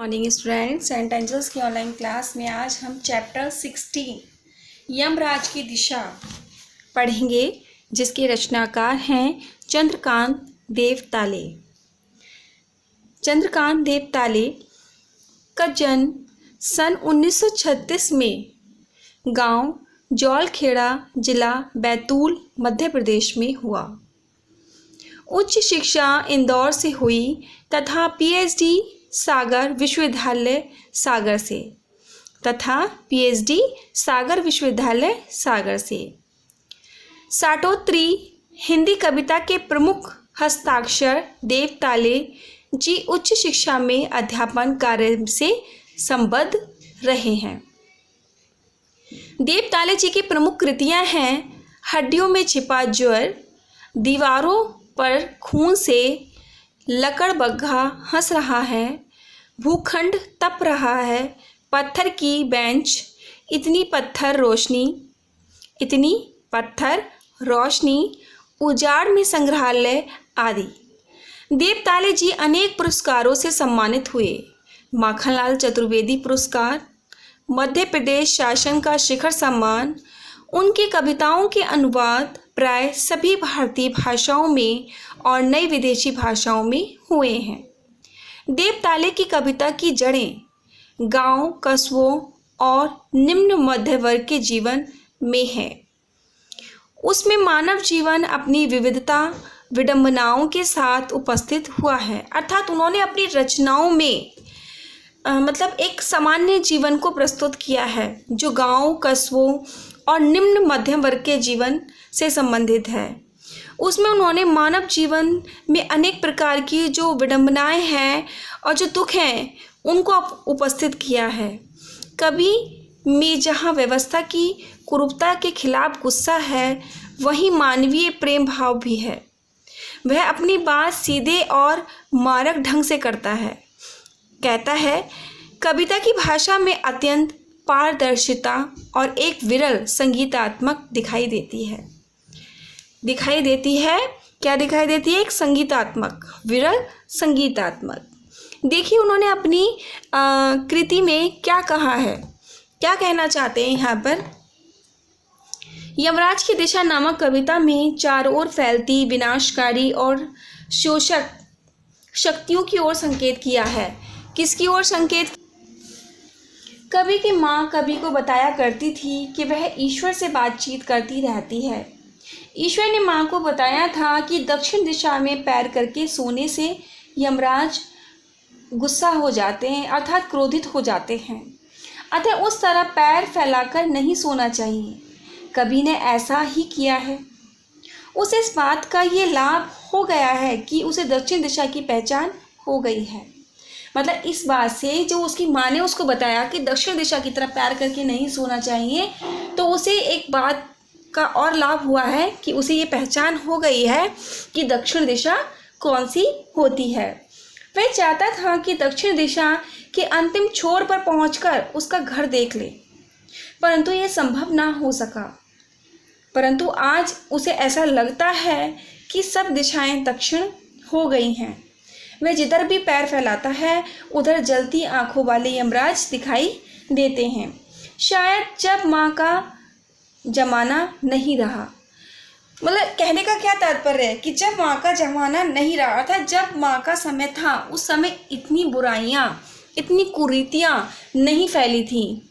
Morning students, Saint angels की online class में आज हम चैप्टर 16 यमराज की दिशा पढ़ेंगे, जिसके रचनाकार हैं चंद्रकांत देव ताले। चंद्रकांत देव ताले का जन्म सन 1936 में गांव जौलखेड़ा, जिला बैतूल, मध्य प्रदेश में हुआ। उच्च शिक्षा इंदौर से हुई तथा पीएचडी सागर विश्वविद्यालय सागर से साटोत्री हिंदी कविता के प्रमुख हस्ताक्षर देव ताले जी उच्च शिक्षा में अध्यापन कार्य से संबद्ध रहे हैं। देव ताले जी की प्रमुख कृतियां हैं हड्डियों में छिपा ज्वर, दीवारों पर खून से लकड़बग्घा हंस रहा है, भूखंड तप रहा है, पत्थर की बेंच, इतनी पत्थर रोशनी, उजाड़ में संग्रहालय आदि। देव ताले जी अनेक पुरस्कारों से सम्मानित हुए। माखनलाल चतुर्वेदी पुरस्कार, मध्य प्रदेश शासन का शिखर सम्मान। उनकी कविताओं के अनुवाद प्राय सभी भारतीय भाषाओं में और नई विदेशी भाषाओं में हुए हैं। देव ताले की कविता की जड़ें गांव, कस्बों और निम्न मध्य वर्ग के जीवन में है। उसमें मानव जीवन अपनी विविधता विडंबनाओं के साथ उपस्थित हुआ है, अर्थात उन्होंने अपनी रचनाओं में एक सामान्य जीवन को प्रस्तुत किया है जो गांव, कस्बों और निम्न मध्यम वर्ग के जीवन से संबंधित है। उसमें उन्होंने मानव जीवन में अनेक प्रकार की जो विडंबनाएं हैं और जो दुख हैं उनको उपस्थित किया है। कवि में जहाँ व्यवस्था की कुरूपता के खिलाफ गुस्सा है, वहीं मानवीय प्रेम भाव भी है। वह अपनी बात सीधे और मारक ढंग से करता है। कहता है, कविता की भाषा में अत्यंत पारदर्शिता और एक विरल संगीतात्मक दिखाई देती है। एक संगीतात्मक, विरल संगीतात्मक। देखिए उन्होंने अपनी कृति में क्या कहा है, क्या कहना चाहते हैं यहाँ पर। यमराज की दिशा नामक कविता में चारों ओर फैलती विनाशकारी और शोषक शक्तियों की ओर संकेत किया है। किसकी ओर संकेत? कवि की माँ कवि को बताया करती थी कि वह ईश्वर से बातचीत करती रहती है। ईश्वर ने माँ को बताया था कि दक्षिण दिशा में पैर करके सोने से यमराज गुस्सा हो जाते हैं, अर्थात क्रोधित हो जाते हैं। अतः उस तरह पैर फैलाकर नहीं सोना चाहिए। कवि ने ऐसा ही किया है। उसे इस बात का ये लाभ हो गया है कि उसे दक्षिण दिशा की पहचान हो गई है। इस बात से जो उसकी माँ ने उसको बताया कि दक्षिण दिशा की तरफ पैर करके नहीं सोना चाहिए, तो उसे एक बात का और लाभ हुआ है कि उसे ये पहचान हो गई है कि दक्षिण दिशा कौन सी होती है। वह चाहता था कि दक्षिण दिशा के अंतिम छोर पर पहुंचकर उसका घर देख ले, परंतु ये संभव ना हो सका। परंतु आज उसे ऐसा लगता है कि सब दिशाएं दक्षिण हो गई हैं। वह जिधर भी पैर फैलाता है उधर जलती आंखों वाले यमराज दिखाई देते हैं। शायद जब माँ का जमाना नहीं रहा, कहने का क्या तात्पर्य है कि जब माँ का जमाना नहीं रहा, अर्थात जब माँ का समय था, उस समय इतनी बुराइयाँ, इतनी कुरीतियाँ नहीं फैली थी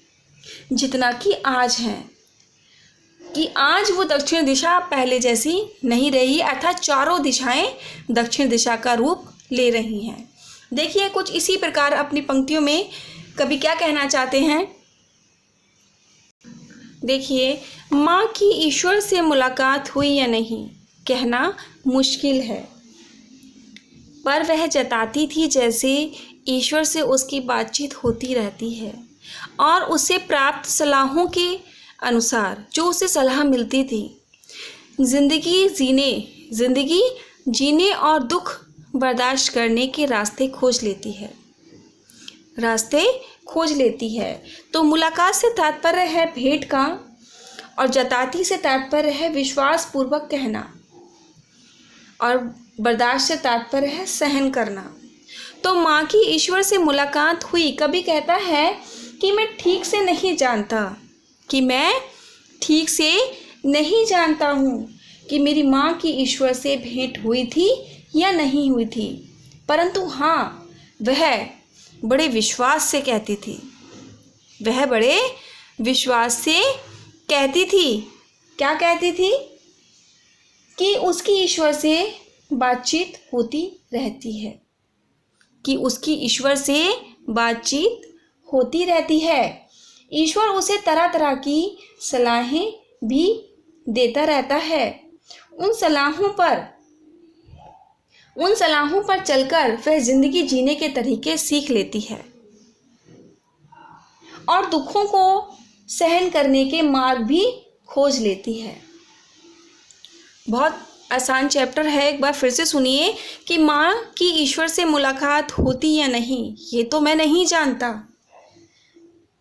जितना कि आज हैं। कि आज वो दक्षिण दिशा पहले जैसी नहीं रही, अर्थात चारों दिशाएं दक्षिण दिशा का रूप ले रही हैं। देखिए कुछ इसी प्रकार अपनी पंक्तियों में कवि क्या कहना चाहते हैं। देखिए, माँ की ईश्वर से मुलाकात हुई या नहीं कहना मुश्किल है, पर वह जताती थी जैसे ईश्वर से उसकी बातचीत होती रहती है और उससे प्राप्त सलाहों के अनुसार जो उसे सलाह मिलती थी, जिंदगी जीने और दुख बर्दाश्त करने के रास्ते खोज लेती है। तो मुलाकात से तात्पर्य है भेंट का और जताती से तात्पर्य है विश्वास पूर्वक कहना और बर्दाश्त से तात्पर्य है सहन करना। तो माँ की ईश्वर से मुलाकात हुई। कवि कहता है कि मैं ठीक से नहीं जानता, कि मैं ठीक से नहीं जानता हूँ कि मेरी माँ की ईश्वर से भेंट हुई थी या नहीं हुई थी, परंतु हाँ, वह बड़े विश्वास से कहती थी। वह बड़े विश्वास से कहती थी। क्या कहती थी? कि उसकी ईश्वर से बातचीत होती रहती है, कि उसकी ईश्वर से बातचीत होती रहती है। ईश्वर उसे तरह तरह की सलाहें भी देता रहता है। उन सलाहों पर चलकर वह जिंदगी जीने के तरीके सीख लेती है और दुखों को सहन करने के मार्ग भी खोज लेती है। बहुत आसान चैप्टर है, एक बार फिर से सुनिए कि माँ की ईश्वर से मुलाकात होती या नहीं, ये तो मैं नहीं जानता,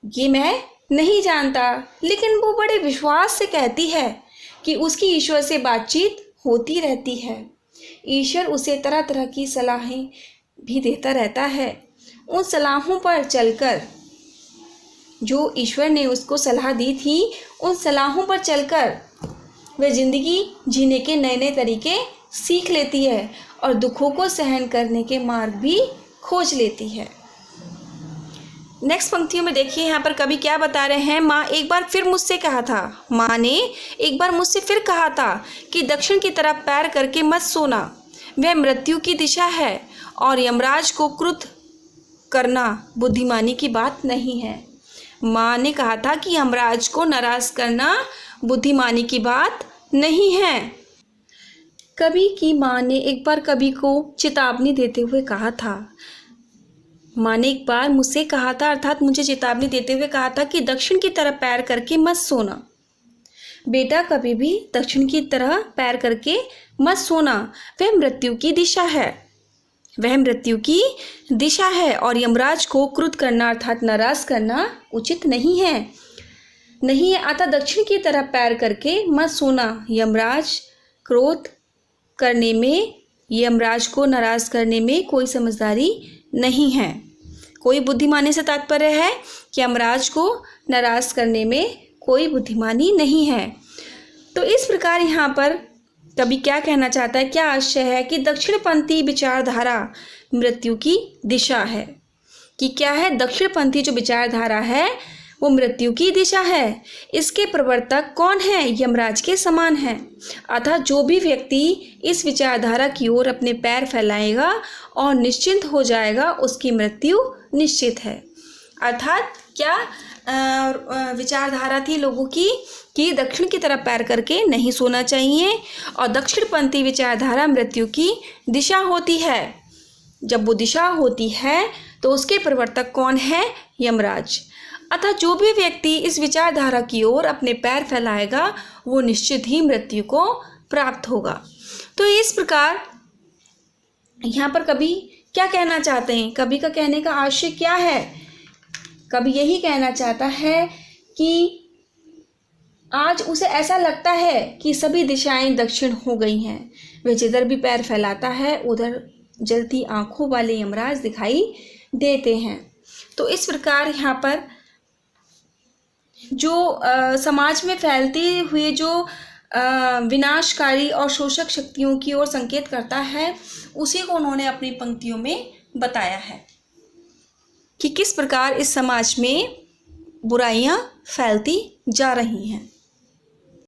ये मैं नहीं जानता, लेकिन वो बड़े विश्वास से कहती है कि उसकी ईश्वर से बातचीत होती रहती है। ईश्वर उसे तरह तरह की सलाहें भी देता रहता है। उन सलाहों पर चलकर, जो ईश्वर ने उसको सलाह दी थी, उन सलाहों पर चलकर वह ज़िंदगी जीने के नए नए तरीके सीख लेती है और दुखों को सहन करने के मार्ग भी खोज लेती है। नेक्स्ट पंक्तियों में देखिए यहाँ पर कवि क्या बता रहे हैं। माँ एक बार फिर मुझसे कहा था, माँ ने एक बार मुझसे फिर कहा था कि दक्षिण की तरफ पैर करके मत सोना, वह मृत्यु की दिशा है और यमराज को क्रुद्ध करना बुद्धिमानी की बात नहीं है। माँ ने कहा था कि यमराज को नाराज करना बुद्धिमानी की बात नहीं है। कवि की माँ ने एक बार कवि को चेतावनी देते हुए कहा था, माँ ने एक बार मुझसे कहा था, अर्थात मुझे चेतावनी देते हुए कहा था कि दक्षिण की तरफ पैर करके मत सोना। बेटा कभी भी दक्षिण की तरह पैर करके मत सोना, वह मृत्यु की दिशा है, वह मृत्यु की दिशा है और यमराज को क्रुद्ध करना अर्थात नाराज करना उचित नहीं है, नहीं है। अतः दक्षिण की तरफ पैर करके मत सोना। यमराज क्रोध करने में, यमराज को नाराज करने में कोई समझदारी नहीं है, कोई बुद्धिमानी से तात्पर्य है कि यमराज को नाराज करने में कोई बुद्धिमानी नहीं है। तो इस प्रकार यहाँ पर कवि क्या कहना चाहता है, क्या आशय है कि दक्षिणपंथी विचारधारा मृत्यु की दिशा है, कि क्या है, दक्षिणपंथी जो विचारधारा है वो मृत्यु की दिशा है। इसके प्रवर्तक कौन है? यमराज के समान है। अतः जो भी व्यक्ति इस विचारधारा की ओर अपने पैर फैलाएगा और निश्चिंत हो जाएगा, उसकी मृत्यु निश्चित है। अर्थात क्या विचारधारा थी लोगों की कि दक्षिण की तरफ पैर करके नहीं सोना चाहिए और दक्षिणपंथी विचारधारा मृत्यु की दिशा होती है। जब वो दिशा होती है तो उसके प्रवर्तक कौन है? यमराज। अतः जो भी व्यक्ति इस विचारधारा की ओर अपने पैर फैलाएगा वो निश्चित ही मृत्यु को प्राप्त होगा। तो इस प्रकार यहाँ पर कवि क्या कहना चाहते हैं, कवि का कहने का आशय क्या है? कवि यही कहना चाहता है कि आज उसे ऐसा लगता है कि सभी दिशाएं दक्षिण हो गई हैं। वह जिधर भी पैर फैलाता है उधर जलती आंखों वाले यमराज दिखाई देते हैं। तो इस प्रकार यहाँ पर जो समाज में फैलती हुई जो विनाशकारी और शोषक शक्तियों की ओर संकेत करता है, उसी को उन्होंने अपनी पंक्तियों में बताया है कि किस प्रकार इस समाज में बुराइयां फैलती जा रही हैं।